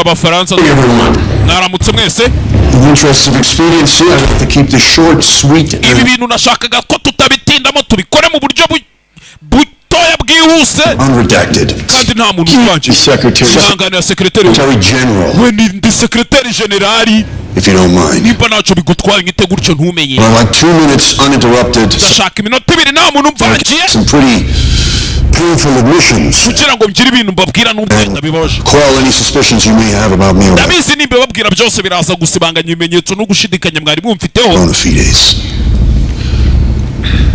Abafaransa mwaramutse mwese. In interest of expediency, I have to keep this short, sweet. Ibi bintu nashakaga ko tutabitindamo tubikore mu buryo butoya bwihuse. Unredacted. Kandi nta muntu uvanje. Sangana secretary general. We ndi secretary general. If you don't mind. Niba naco bigutwara ngite gutyo ntumenye. Well, like 2 minutes uninterrupted. Ndashaka iminota 2 nta muntu mvangiye. Some pretty painful admissions. Kugira ngo mgire ibintu mbabwira n'umwenda bibaje. Quell any suspicions you may have about me. Ndabizi nimbe babwira byose biraza gusibanganya ibimenyetso no gushidikanya mwari mwumfiteho. Bonafides.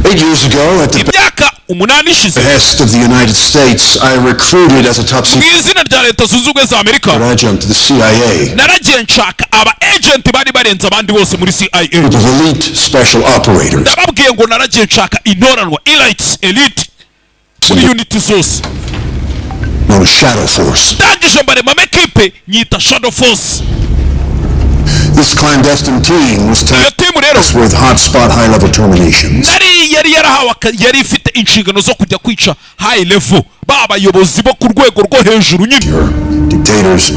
8 years ago, at the behest of the United States, I recruited as a top secret adjunct to the CIA. Group of elite special operators. Known as Shadow Force. This clandestine team was tasked with hotspot high-level terminations. yari ifite inshingano zo kujya kwica high level babayobozi bo ku rwego rwo hejuru nyine dictators,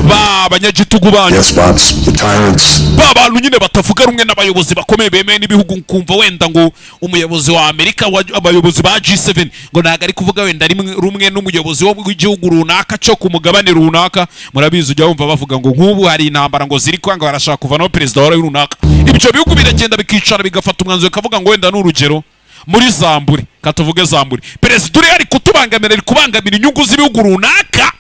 banyagitugu banyu, despots, tyrants, babantu nyine batavuga rumwe n'abayobozi bakomeye bemeye n'ibihugu. Kumva wenda ngo umuyobozi wa Amerika, abayobozi ba G7 ngo ntago ari kuvuga wenda rumwe n'umuyobozi w'igihugu runaka cyo ku mugabane runaka. Murabizi ujya wumva bavuga ngo nk'ubu hari intambara ngo ziri kwanga barashaka kuva no perezida wa runaka. Ibyo bihugu biragenda bikicara bigafata umwanzuro kavuga ngo wenda n'urugero muri Zamburi, katuvuge Zamburi, perezida uri ari kutubangamira, ari kubangamira inyungu z'ibihugu runaka,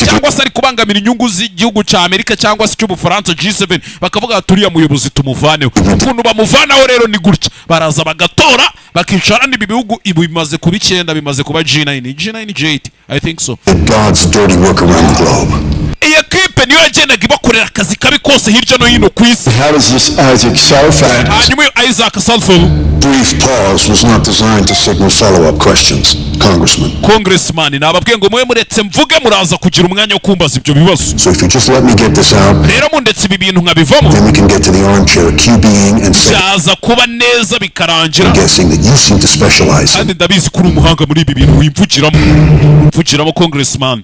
cyangwa se ari kubangamira inyungu z'igihugu cya Amerika cyangwa se cy'Ubufaransa G7, bakavuga turiya muyobozi tumuvaneho. Ukuntu bamuvanaho rero ni gutya, baraza bagatora bakicara n'ibi bihugu. Ibu bimaze kuba 9, bimaze kuba G9, G8 I think so. God's dirty work around the globe. Iyi kipe niyo yagendaga ibakorera akazi kabi kose hirya no hino ku isi. How does this Isaac Salford? Hanyuma Isaac Salford. Brief pause was not designed to signal follow-up questions, Congressman. Nababwiye ngo mwe muretse mvuge muraza kugira umwanya wo kumbaza ibyo bibazo. So if you just let me get this out, rero mundetse ibi bintu nkabivamo, then we can get to the armchair QBing and byaza kuba neza bikarangira. Guessing that you seem to specialize. Kandi ndabizi kuri umuhanga muri ibi bintu wimvugiramo Congressman.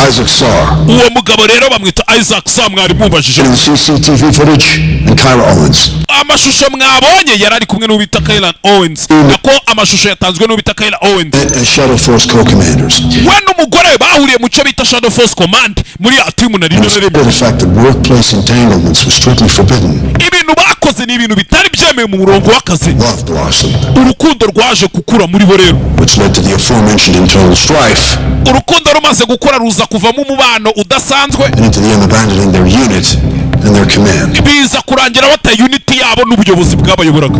Isaac Sarr. Uwo mugabo rero bamwita Isaac Sarr, mwari mubajije. CCTV footage and Kyra Owens. Amashusho mwabonye yari ari kumwe n'ubita Kyra Owens. Nako amashusho yatanzwe n'ubita Kyra Owens. Shadow Force co-commanders. We n'umugore bahuriye mu cyo bita Shadow Force Command muri atimu na rino rero. The fact that workplace entanglements were strictly forbidden. Ibintu bakoze ni ibintu bitari byemeye mu murongo w'akazi. Love blossomed. Urukundo rwaje gukura muri bo rero. Which led to the aforementioned internal strife. Urukundo rumaze gukura ruza kuvamo umubano udasanzwe. And into them abandoning their unit and their command. Biza kurangira bata unity yabo n'ubuyobozi bw'abayoboraga.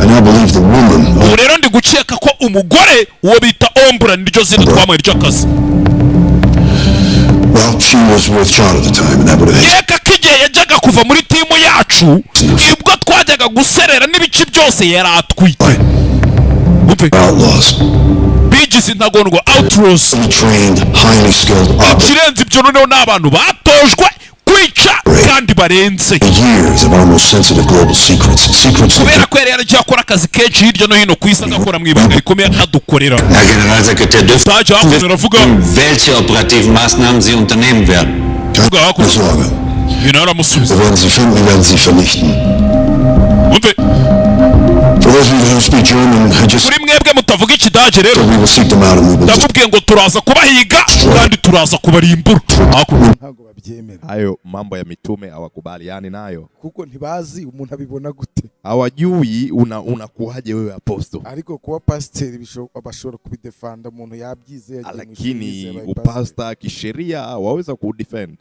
I now believe the woman. Rero ndi gukeka ko umugore uwo bita Ombra niryo zina twamwe ry'akazi. Well, she was with John at the time, and that would have. Yeka kigiye yajyaga kuva muri timu yacu, ibwo twajyaga guserera n'ibice byose yaratwite. Outlaws. Bigize intagondwa outlaws. Trained, highly skilled operatives. Ikirenze ibyo noneho n'abantu batojwe kwica kandi barenze. Years of almost sensitive global secrets. Kubera ko yari akora akazi kenshi hirya no hino ku isi agakora mu ibanga rikomeye akadukorera. Herr Generalsekretär, welche operativen Maßnahmen Sie unternehmen werden? Keine Sorge. Wir werden Sie finden, wir werden Sie vernichten. For those of you who speak German, I just mutavuga ikidage rero, we will seek them out and we will ndamubwiye ngo turaza kubahiga kandi turaza kubarimbura. Ntabwo babyemera hayo mambo ya mitume hawakubaliani nayo, kuko ntibazi umuntu abibona gute, hawajui unakuaje wewe apostle. Ariko kuba pastor bashobora kubidefenda umuntu yabyize, lakini upasta kisheria waweza kudefend.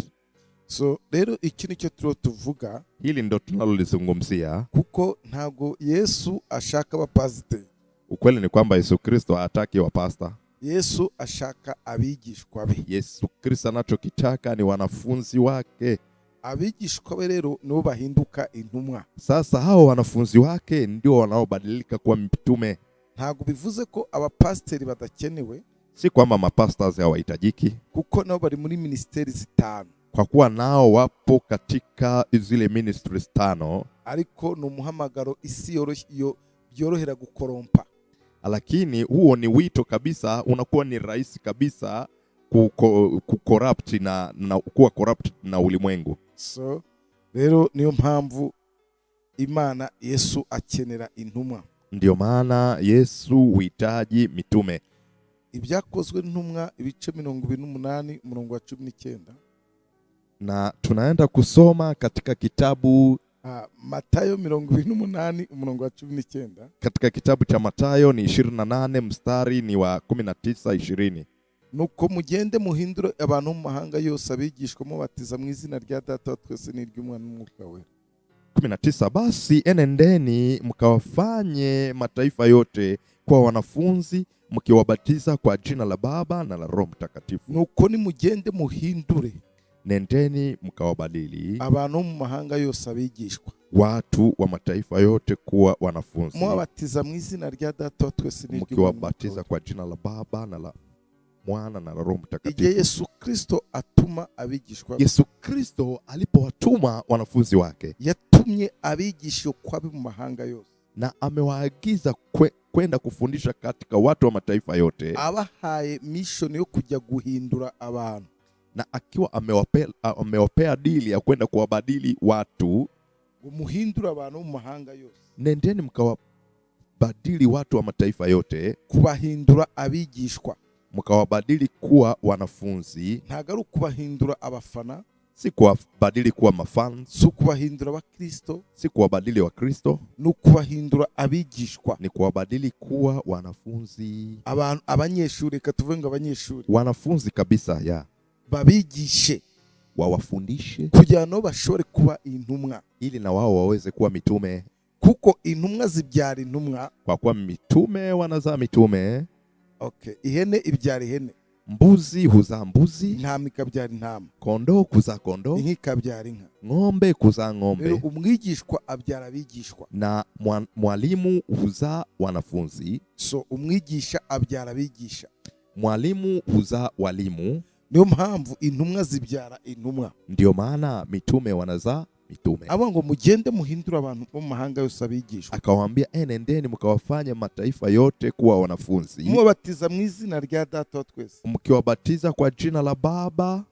So rero iki nicyo tuvuga, hili ndo tunalolizungumzia, kuko ntago Yesu ashaka abapasiteri. Ukweli ni kwamba Yesu Kristo hataki wapasta. Yesu ashaka abigishwa be. Yesu Kristo anachokitaka ni wanafunzi wake. Abigishwa be rero nibo bahinduka intumwa. Sasa hao wanafunzi wake ndio wanaobadilika kuwa mitume. Ntago bivuze ko abapasiteri badakenewe, si kwamba mapastors hawahitajiki, kuko nabo bari muri ministeri 5. Kwa kuwa nao wapo katika zile ministries 5, ariko no muhamagaro isi yorohera gukorompa. Lakini huo ni wito kabisa, unakuwa ni rahisi kabisa kucorrupt na kuwa corrupt na ulimwengu. So rero niyo mpamvu Imana Yesu akenera intumwa. Ndio maana Yesu huhitaji mitume. Ibyakozwe n'intumwa ibice 28 umurongo wa 19. Na tunaenda kusoma katika kitabu Matayo 28 umurongo wa 19. Katika kitabu cha Matayo ni 28 mstari ni wa 19-20. Nuko mugende muhindure abantu mu mahanga yose abigishwa mubatiza mu izina rya Data wa twese n'iry'Umwana n'Umwuka Wera. 19 Basi enendeni mkawafanye mataifa yote kwa wanafunzi mkiwabatiza kwa jina la Baba na la Roho Mtakatifu. Nuko ni mugende muhindure, nendeni mkawabadili abantu mu mahanga yose abigishwa, watu wa mataifa yote kuwa wanafunzi, mubatiza mu izina rya Data wa twese n'iry'Umwana, mkiwabatiza kwa jina la Baba na la Mwana na la Roho Mtakatifu. Igihe Yesu Kristo atuma abigishwa, Yesu Kristo alipowatuma wanafunzi wake, yatumye abigisha kwa mu mahanga yose, na amewaagiza kwenda kufundisha katika watu wa mataifa yote, abahaye mission yo kujya guhindura abantu, na akiwa amewapea dili ya kwenda kuwabadili watu, umuhindura abantu mu mahanga yose. Nendeni mkawabadili watu wa mataifa yote, kubahindura abigishwa, mkawabadili kuwa wanafunzi. Ntago ari kubahindura abafana, si kuwabadili kuwa mafans, si kubahindura abakristo, si kuwabadili wa Kristo, ni kubahindura abigishwa, ni kuwabadili kuwa wanafunzi, abantu abanyeshuri, katuvuga abanyeshuri, wanafunzi kabisa, ya babigishe, wawafundishe kugira no bashore kuba intumwa, ili na wao waweze kuwa mitume, kuko intumwa zibyara intumwa, kwa kuwa mitume wanazaa mitume. Okay, ihene ibyara ihene, mbuzi huzaa mbuzi, intama ikabyara intama, kondoo kuzaa kondoo, inka ikabyara inka, ng'ombe kuzaa ng'ombe. Rero umwigishwa abyara abigishwa, na mwalimu huzaa wanafunzi. So umwigisha abyara abigisha, mwalimu huzaa walimu. Niyo mpamvu intumwa zibyara intumwa, ndio maana mitume wanazaa mitume. Aba ngo mugende muhindura abantu bo mu mahanga yose abigishwa, akawaambia enendeni mkawafanye mataifa yote kuwa wanafunzi, mubatiza mu izina rya Data wa twese, mkiwabatiza kwa jina la Baba.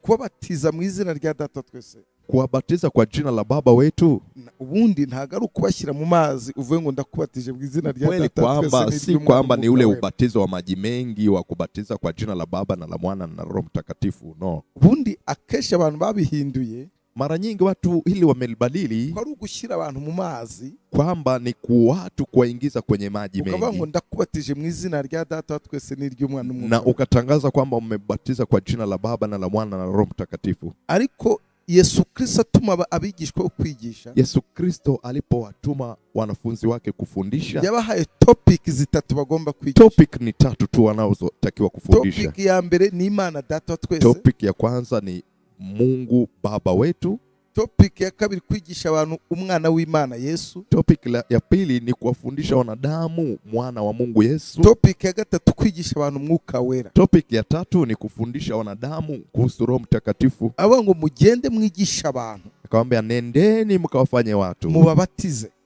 Kubabatiza mu izina rya Data wa twese, kuwabatiza kwa jina la Baba wetu. Ubundi ntago ari ukubashyira mu mazi uvuye ngo ndakubatije mu izina rya Data wa twese. Kwamba si kwamba ni ule ubatizo wa maji mengi wa kubatiza kwa jina la Baba na la Mwana na Roho Mtakatifu, no. Ubundi akesha abantu babihinduye, mara nyingi watu hili wamelibadili kwa gushyira abantu mu mazi, kwamba ni watu kuwaingiza kwenye maji mengi, ukavuga ngo ndakubatije mu izina rya Data wa twese n'iry'Umwana n'Umwuka, na ukatangaza kwamba umebatiza kwa jina la Baba na la Mwana na Roho Mtakatifu. Ariko Yesu Kristo atuma abigishwa kwigisha, Yesu Kristo alipowatuma wanafunzi wake kufundisha, yabahaye topic zitatu bagomba kwigisha. Topic ni tatu tu wanazotakiwa kufundisha. Topic ya mbere ni Imana Data wa twese. Topic ya kwanza ni Mungu Baba wetu. Topic ya kabiri kwigisha abantu umwana w'Imana Yesu. Topic ya pili ni kuwafundisha wanadamu mwana wa Mungu Yesu. Topic ya gatatu kwigisha abantu Mwuka Wera. Topic ya tatu ni kufundisha wanadamu kuhusu Roho Mtakatifu. Aba ngo mugende mwigisha abantu, akamwambia nendeni mkawafanye watu,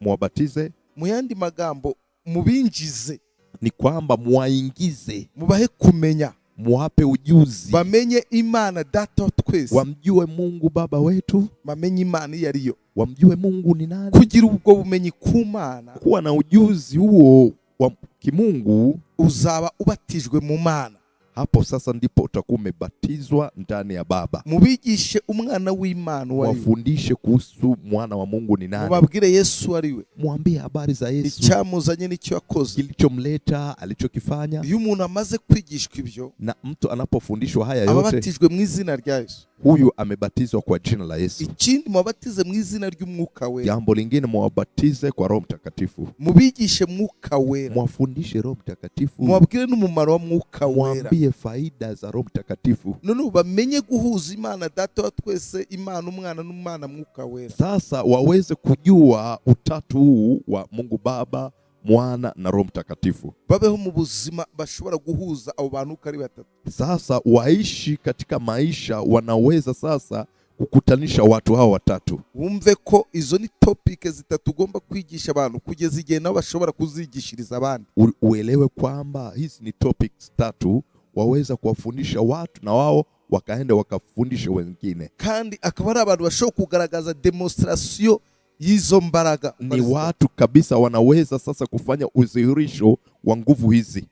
muwabatize. Mu yandi magambo mubinjize, ni kwamba muwaingize, mubahe kumenya, muwape ujuzi, bamenye Imana Data wa twese, wamjue Mungu Baba wetu, bamenye Imana iyo ariyo, wamjue Mungu ni nani, kugira ubwo bumenyi ku Mana, kuwa na ujuzi huo wa kimungu, uzaba ubatijwe mu Mana. Hapo sasa ndipo utakuwa umebatizwa ndani ya Baba. Mubigishe umwana w'Imana wari, wafundishe kuhusu mwana wa Mungu ni nani, mubabwire Yesu ariwe, muambie habari za Yesu, icyamuzanye n'icyo yakoze, kilichomleta, alichokifanya. Iyo umuntu amaze kwigishwa ibyo, na mtu anapofundishwa haya yote, ababatijwe mu izina rya Yesu, huyu amebatizwa kwa jina la Yesu. Ikindi mubatize mu izina ry'Umwuka Wera. Jambo lingine muwabatize kwa Roho Mtakatifu. Mubigishe Mwuka Wera, muwafundishe Roho Mtakatifu, muwabwire n'umumaro wa Mwuka Wera, muambie faida za Roho Mtakatifu. None bamenye guhuza Imana Data wa twese, Imana Umwana n'Umwana Mwuka Wera. Sasa waweze kujua utatu huu wa Mungu Baba, Mwana na Roho Mtakatifu. Babeho mu buzima bashobora guhuza abo bantu kari batatu. Sasa waishi katika maisha wanaweza sasa kukutanisha watu hao watatu. Wumve ko izo ni topic zitatu ugomba kwigisha abantu kugeza igihe nabo bashobora kuzigishiriza abandi. Uelewe kwamba hizi ni topics tatu waweza kuwafundisha watu na wao wakaenda wakafundisha wengine. Kandi akaba ari abantu bashobora kugaragaza demonstration y'izo mbaraga. Ni watu kabisa wanaweza sasa kufanya udhihirisho wa nguvu hizi.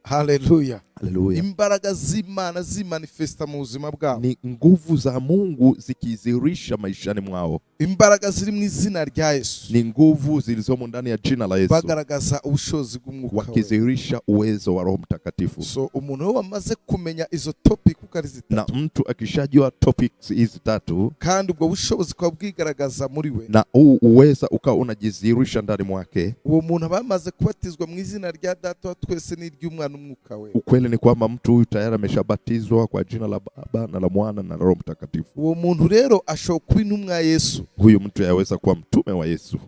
Haleluya. Haleluya. Imbaraga z'Imana zimanifesta mu buzima bwabo. Ni nguvu za Mungu zikidhihirisha maishani mwao. Imbaraga ziri mu izina rya Yesu. Ni nguvu zilizomo ndani ya jina la Yesu. Bagaragaza ubushobozi bw'Umwuka we. Wakidhihirisha uwezo wa Roho Mtakatifu. So umuntu wamaze kumenya izo topic uko ari zitatu. Na mtu akishajua topics hizi tatu, kandi ubwo bushobozi kwa bwigaragaza muri we, na uweza ukawa unajidhihirisha ndani mwake, uwo muntu abamaze kubatizwa mu izina rya Data wa twese n'iry'Umwana n'Umwuka we. Ukweli ni kwamba mtu huyu tayari ameshabatizwa kwa jina la Baba na la Mwana na Roho Mtakatifu. Uwo muntu rero ashobora kuba intumwa ya Yesu. Huyu mtu yaweza kuwa mtume wa Yesu.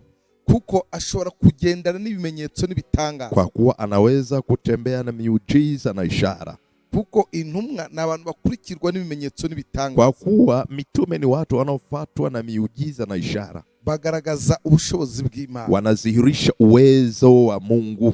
Kuko ashobora kugendana n'ibimenyetso n'ibitangaza. Kwa kuwa anaweza kutembea na miujiza na ishara. Kuko intumwa na abantu bakurikirwa n'ibimenyetso n'ibitangaza. Kwa kuwa mitume ni watu wanaofuatwa na miujiza na ishara. Bagaragaza ubushobozi bw'Imana. Wanadhihirisha uwezo wa Mungu.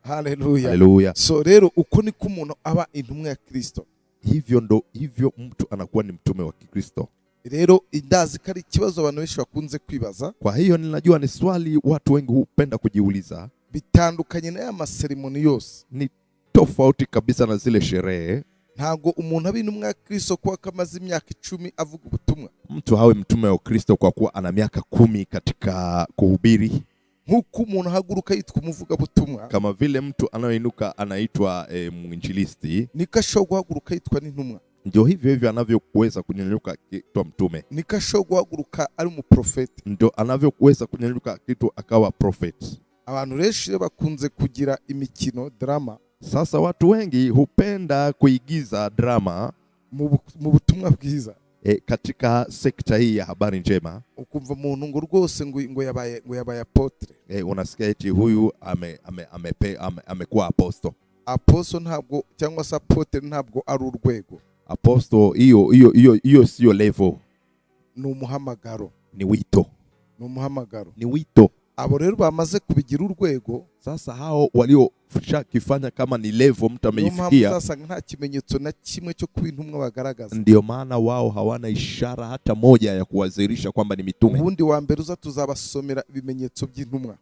Haleluya. Haleluya. So rero uko niko umuntu aba intumwa ya Kristo. Hivyo mtu anakuwa ni mtume wa Kristo. Rero indazi kari kibazo abantu benshi bakunze kwibaza. Kwa hiyo ninajua ni swali watu wengi hupenda kujiuliza. Bitandukanye na ya maseremoni yose. Ni tofauti kabisa na zile sherehe. Ntago umuntu aba intumwa ya Kristo kwa kamaze imyaka 10 avuga ubutumwa. Mtu hawe mtume wa Kristo kwa kuwa ana miaka 10 katika kuhubiri. Nkuko umuntu haguruka yitwa umuvuga butumwa. Kama vile mtu anaoinuka anaitwa mwinjilisti. Nikasho guhaguruka yitwa n'intumwa. Ndio hivyo anavyoweza kunyanyuka kitwa mtume. Nikasho guhaguruka ari umuprofeti. Ndio anavyoweza kunyanyuka kitwa akawa prophet. Abantu benshi bakunze kugira imikino drama. Sasa watu wengi hupenda kuigiza drama mu butumwa bwiza. Katika sekta hii ya habari njema. Ukumva umuntu ngo rwose ngo yabaye apotre. Unasikia eti huyu amekuwa apostle. Apostle ntabwo cyangwa se apotre ntabwo ari urwego. Apostle hiyo sio level. Ni umuhamagaro. Ni wito. Ni umuhamagaro. Ni wito. Abo rero bamaze kubigira urwego. Sasa hao waliofanya kama ni level mtu ameifikia. Sasa nta kimenyetso na kimwe cyo kuba intumwa bagaragaza. Ndio maana wao hawana ishara hata moja ya kuwadhihirisha kwamba ni mitume. Ubundi wa mbere uza tuzabasomera ibimenyetso by'intumwa.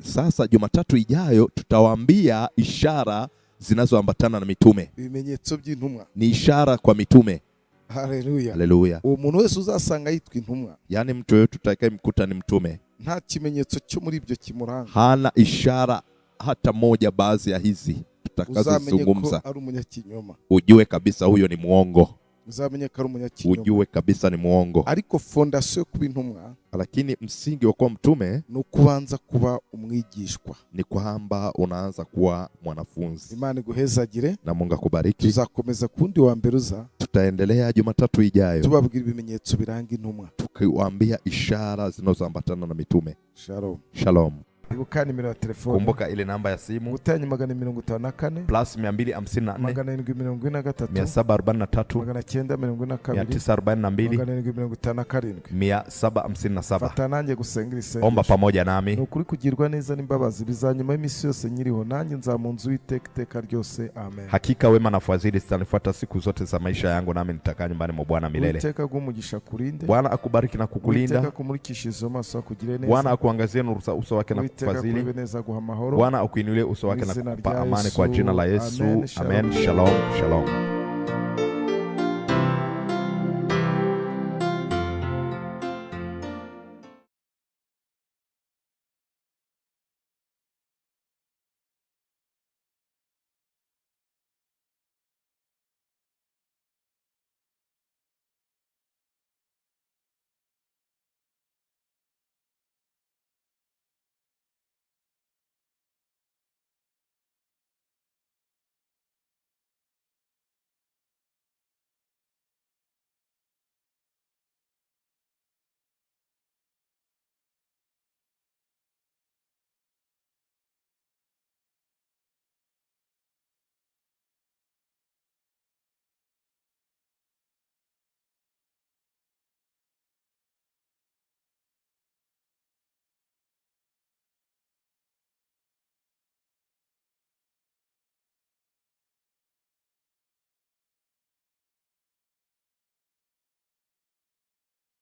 Sasa Jumatatu ijayo tutawaambia ishara zinazoambatana na mitume. Ibimenyetso by'intumwa. Ni ishara kwa mitume. Haleluya. Haleluya. Umuntu wese uzasanga yitwa intumwa. Yaani mtu yote tutakayemkuta ni mtume. Nta kimenyetso cyo muri ibyo kimuranga. Hana ishara hata moja baadhi ya hizi tutakazozungumza. Ari umunyakinyoma. Ujue kabisa huyo ni muongo. Uzamenye ko ari umunyakinyoma. Ujue kabisa ni muongo. Ariko fondation kuba intumwa, lakini msingi wa kuwa mtume ni kubanza kuba umwigishwa. Ni kwamba unaanza kuwa mwanafunzi. Imana iguhezagire na Mungu akubariki. Tuzakomeza kundi wa mbere uza. Tutaendelea Jumatatu ijayo. Tubabwira ibimenyetso biranga intumwa. Tukiwaambia ishara zinazoambatana na mitume. Shalom. Shalom. Ibuka nimero ya telefone. Kumbuka ile namba ya simu. Gutanya 254 plus 254 743 742 Fata nanjye gusengera isengesho. Omba pamoja nami. Nukuri kugirwa neza n'imbabazi bizanyuma y'imisi yose nyiriho, nanjye nzamunzu w'iteka ryose. Amen. Hakika wema na fadhili zitanifuata siku zote za maisha yangu, nami nitakaa nyumbani mwa Bwana milele. Iteka gumugisha kurinde. Bwana akubariki na kukulinda. Iteka kumurikishiza amaso akugire neza. Bwana akuangazie nuru za uso wake na kufadhili. Bwana akuinulie uso wake na kukupa amani kwa jina la Yesu. Amen. Shalom. Shalom.